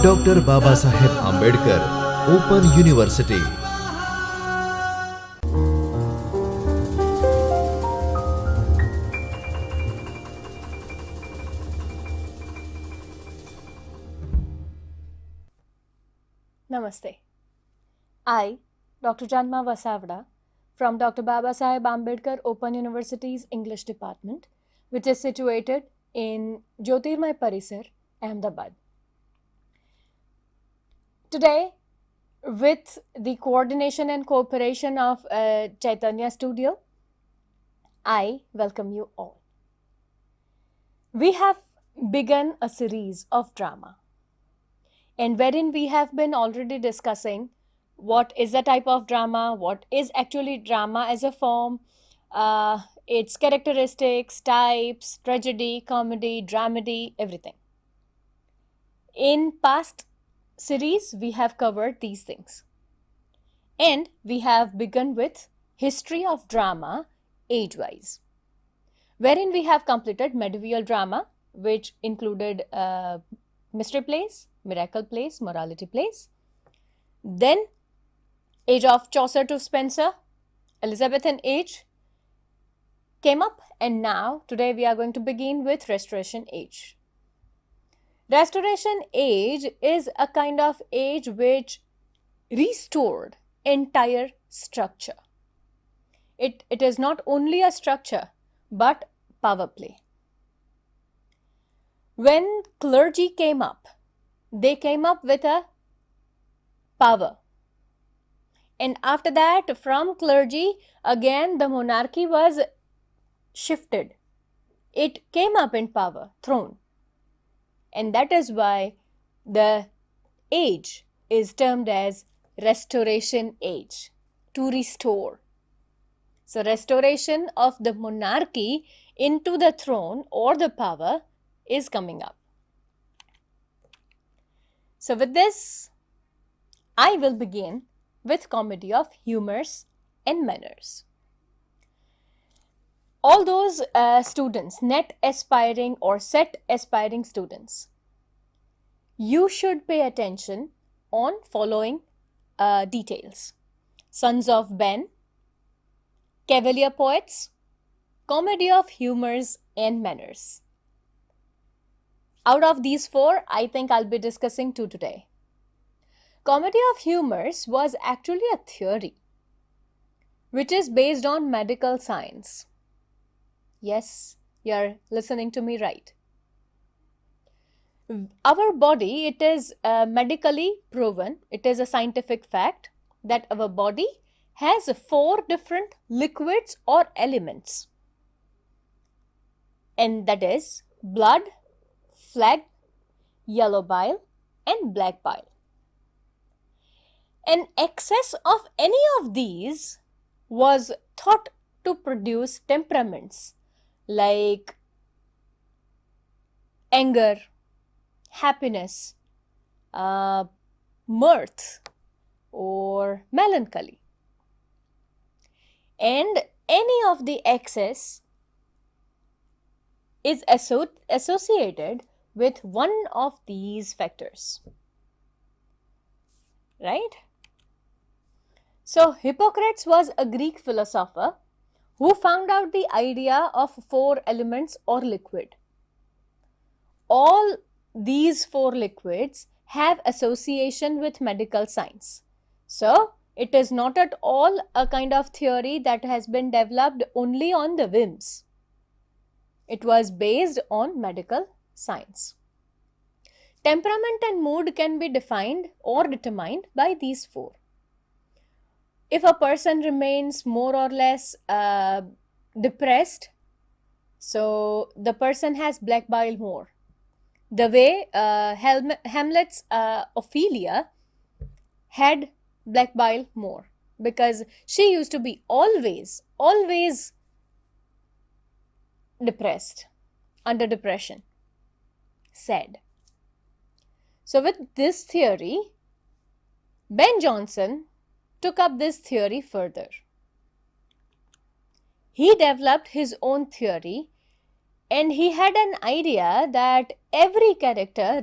Doctor Baba Saheb Ambedkar open university. Namaste. I, Dr. Janma Vasavda, from Dr. Baba Saheb Ambedkar Open University's English Department, which is situated in Jyotirmay Parisar, Ahmedabad. Today, with the coordination and cooperation of Chaitanya Studio, I welcome you all. We have begun a series of drama, and wherein we have been already discussing what is the type of drama, what is actually drama as a form, its characteristics, types, tragedy, comedy, dramedy, everything. In past series, we have covered these things. And we have begun with history of drama age-wise, wherein we have completed medieval drama, which included mystery plays, miracle plays, morality plays. Then age of Chaucer to Spenser, Elizabethan age came up, and now today we are going to begin with Restoration age. Restoration age is a kind of age which restored entire structure. It is not only a structure but power play. When clergy came up, they came up with a power. And after that, from clergy, again the monarchy was shifted. It came up in power, throne. And that is why the age is termed as Restoration age, to restore. So restoration of the monarchy into the throne or the power is coming up. So with this, I will begin with comedy of humors and manners. All those students, net aspiring or set aspiring students, you should pay attention on following details: Sons of Ben, Cavalier Poets, Comedy of Humors and Manners. Out of these four, I think I'll be discussing two today. Comedy of Humors was actually a theory which is based on medical science. Yes, you're listening to me right. Our body, it is medically proven, it is a scientific fact that our body has 4 different liquids or elements. And that is blood, phlegm, yellow bile and black bile. An excess of any of these was thought to produce temperaments like anger, happiness, mirth or melancholy. And any of the excess is associated with one of these factors, right? So Hippocrates was a Greek philosopher who found out the idea of 4 elements or liquid. All these 4 liquids have association with medical science. So it is not at all a kind of theory that has been developed only on the whims. It was based on medical science. Temperament and mood can be defined or determined by these 4. If a person remains more or less depressed, so the person has black bile more. The way Hamlet's Ophelia had black bile more, because she used to be always depressed, under depression, sad. So with this theory, Ben Jonson took up this theory further. He developed his own theory and he had an idea that every character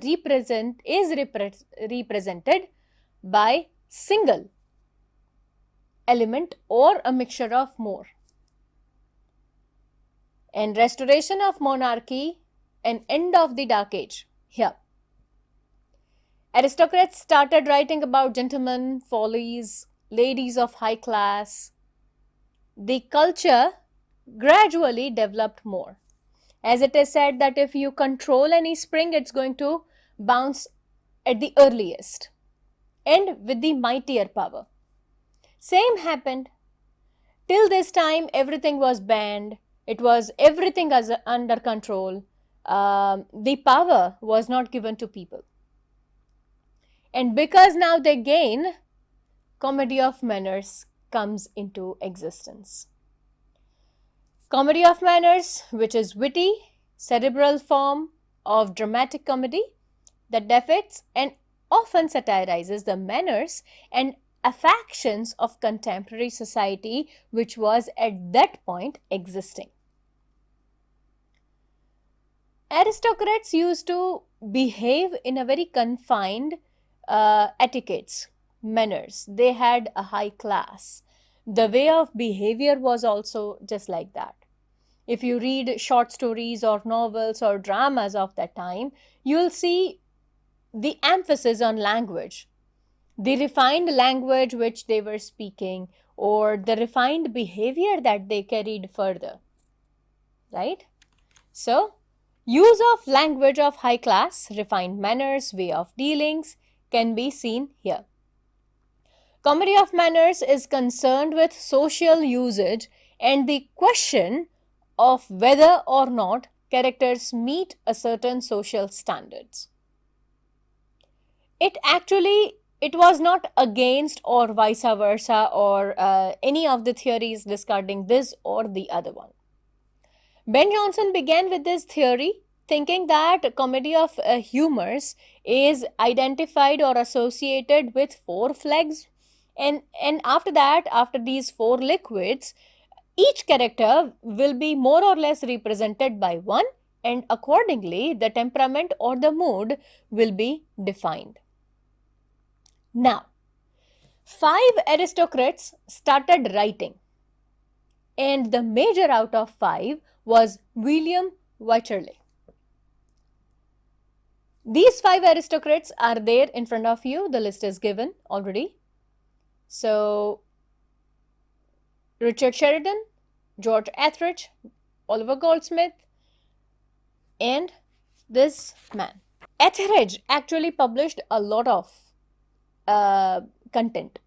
represented by single element or a mixture of more. And restoration of monarchy and end of the Dark Age. Here, aristocrats started writing about gentlemen, follies, ladies of high class. The culture gradually developed more. As it is said that if you control any spring, it's going to bounce at the earliest and with the mightier power. Same happened. Till this time, everything was banned. It was everything was under control. The power was not given to people. And because now they gain, comedy of manners comes into existence. Comedy of manners, which is witty, cerebral form of dramatic comedy that depicts and often satirizes the manners and affections of contemporary society which was at that point existing. Aristocrats used to behave in a very confined etiquettes, manners. They had a high class. The way of behavior was also just like that. If you read short stories or novels or dramas of that time, you'll see the emphasis on language, the refined language which they were speaking, or the refined behavior that they carried further, right? So, use of language of high class, refined manners, way of dealings can be seen here. Comedy of manners is concerned with social usage and the question of whether or not characters meet a certain social standards. It was not against or vice versa or any of the theories discarding this or the other one. Ben Jonson began with this theory thinking that comedy of humors is identified or associated with four flags, and after that, after these four liquids, each character will be more or less represented by one, and accordingly the temperament or the mood will be defined. Now, 5 aristocrats started writing, and the major out of 5 was William Wycherley. These 5 aristocrats are there in front of you. The list is given already. So, Richard Sheridan, George Etheridge, Oliver Goldsmith, and this man. Etheridge actually published a lot of content.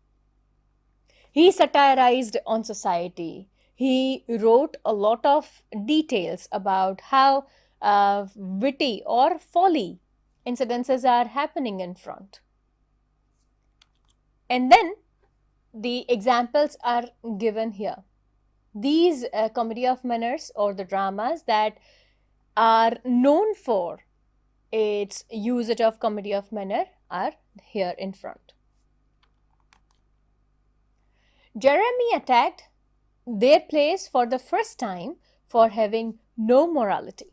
He satirized on society. He wrote a lot of details about how witty or folly incidences are happening in front. And then the examples are given here. These comedy of manners or the dramas that are known for its usage of comedy of manner are here in front. Jeremy attacked their place for the first time for having no morality.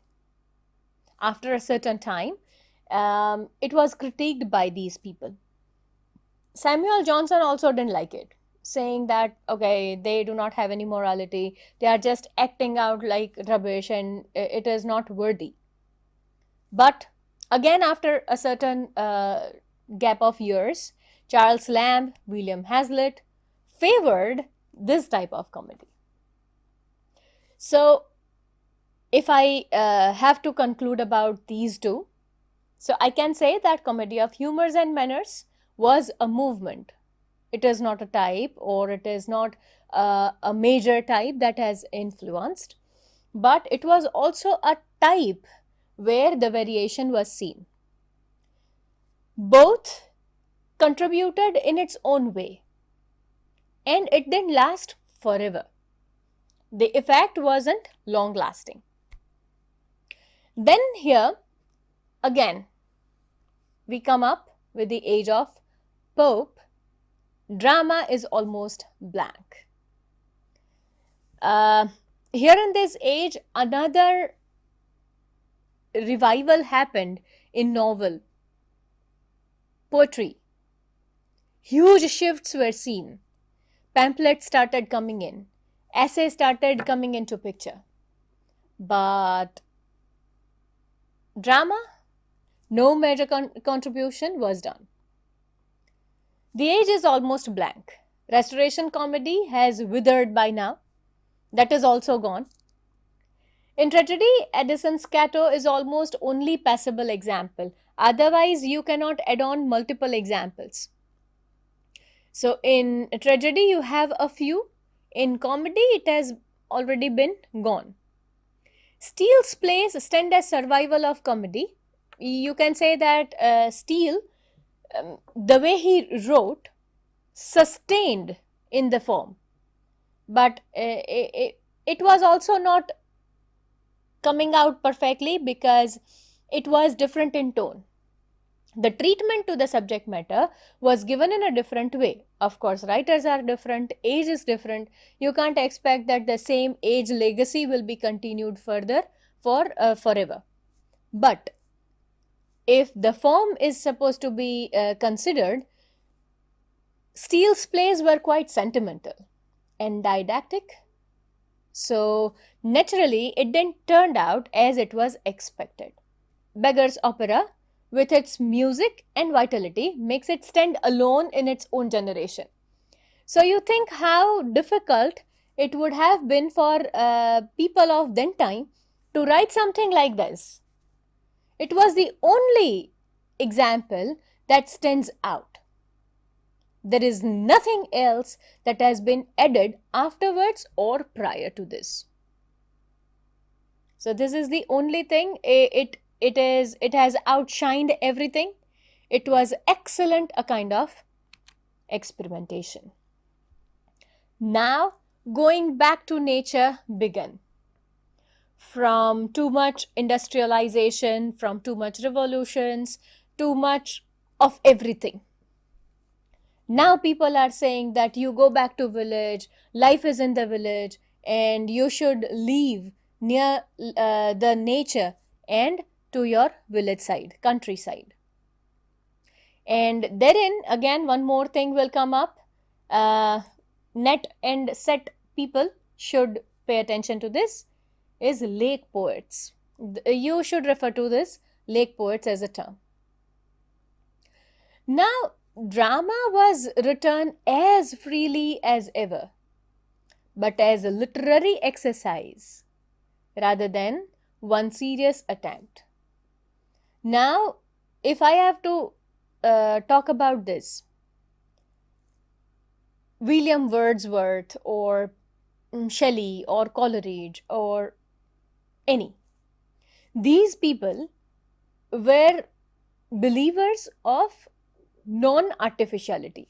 After a certain time, it was critiqued by these people. Samuel Johnson also didn't like it, saying that, okay, they do not have any morality, they are just acting out like rubbish and it is not worthy. But again, after a certain gap of years, Charles Lamb, William Hazlitt favored this type of comedy. So, if I have to conclude about these two, so I can say that comedy of humors and manners was a movement. It is not a type or it is not a major type that has influenced, but it was also a type where the variation was seen. Both contributed in its own way, and it didn't last forever. The effect wasn't long lasting. Then here again we come up with the age of Pope. Drama is almost blank. Here in this age, another revival happened in novel, poetry. Huge shifts were seen. Pamphlets started coming in. Essays started coming into picture. But drama, no major contribution was done. The age is almost blank. Restoration comedy has withered by now. That is also gone. In tragedy, Addison's Cato is almost only passable example. Otherwise, you cannot add on multiple examples. So in tragedy, you have a few. In comedy, it has already been gone. Steele's plays stand as survival of comedy. You can say that Steele, the way he wrote, sustained in the form, but it was also not coming out perfectly because it was different in tone. The treatment to the subject matter was given in a different way. Of course, writers are different, age is different. You can't expect that the same age legacy will be continued further for forever. But if the form is supposed to be considered, Steele's plays were quite sentimental and didactic. So naturally, it didn't turn out as it was expected. Beggar's Opera, with its music and vitality, makes it stand alone in its own generation. So you think how difficult it would have been for people of then time to write something like this. It was the only example that stands out. There is nothing else that has been added afterwards or prior to this. So this is the only thing. It has outshined everything. It was excellent, a kind of experimentation. Now going back to nature began. From too much industrialization, from too much revolutions, too much of everything. Now people are saying that you go back to village, life is in the village, and you should live near the nature and to your village side, countryside. And therein again one more thing will come up. Net and set people should pay attention to this, is lake poets. You should refer to this lake poets as a term. Now drama was written as freely as ever, but as a literary exercise rather than one serious attempt. Now, if I have to talk about this, William Wordsworth or Shelley or Coleridge or any, these people were believers of non-artificiality,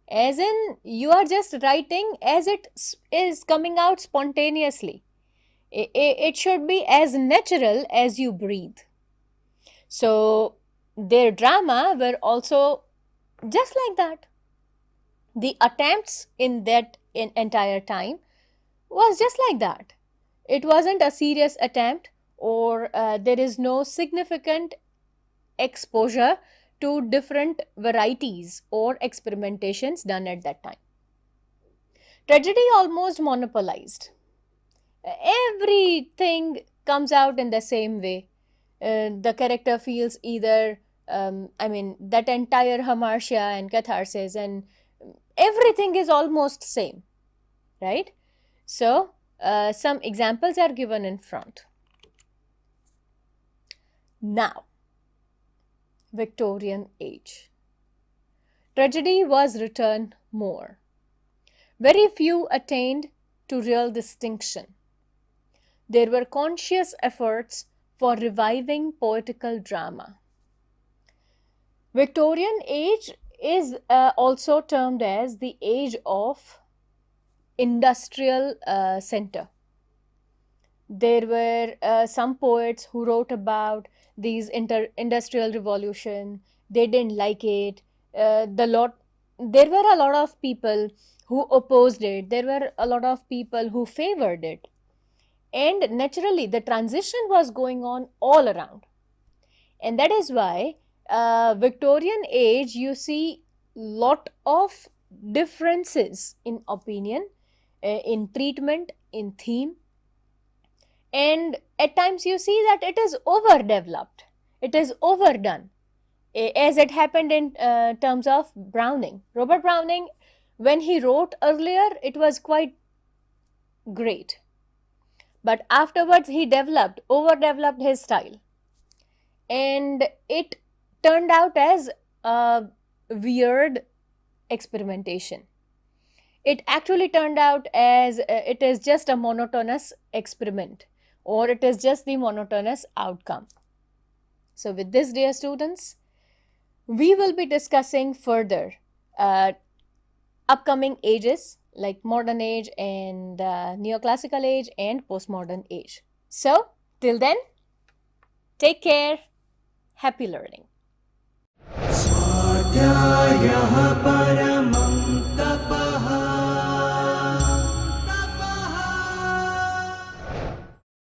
as in you are just writing as it is coming out spontaneously. It should be as natural as you breathe. So their drama were also just like that. The attempts in that entire time was just like that. It wasn't a serious attempt, or there is no significant exposure to different varieties or experimentations done at that time. Tragedy almost monopolized. Everything comes out in the same way. The character feels either, that entire hamartia and catharsis, and everything is almost same, right? So some examples are given in front. Now, Victorian age. Tragedy was written more. Very few attained to real distinction. There were conscious efforts for reviving poetical drama. Victorian age is also termed as the age of industrial center. There were some poets who wrote about these industrial revolution. They didn't like it. There were a lot of people who opposed it. There were a lot of people who favored it. and naturally the transition was going on all around. And that is why Victorian age, you see lot of differences in opinion, in treatment, in theme, and at times you see that it is overdeveloped, it is overdone, as it happened in terms of Browning. Robert Browning, when he wrote earlier, it was quite great, but afterwards he overdeveloped his style, and it turned out as a weird experimentation. It actually turned out as it is just a monotonous experiment, or it is just the monotonous outcome. So with this, dear students, we will be discussing further upcoming ages like modern age and neoclassical age and postmodern age. So till then, take care. Happy learning. स्वाध्यायः परः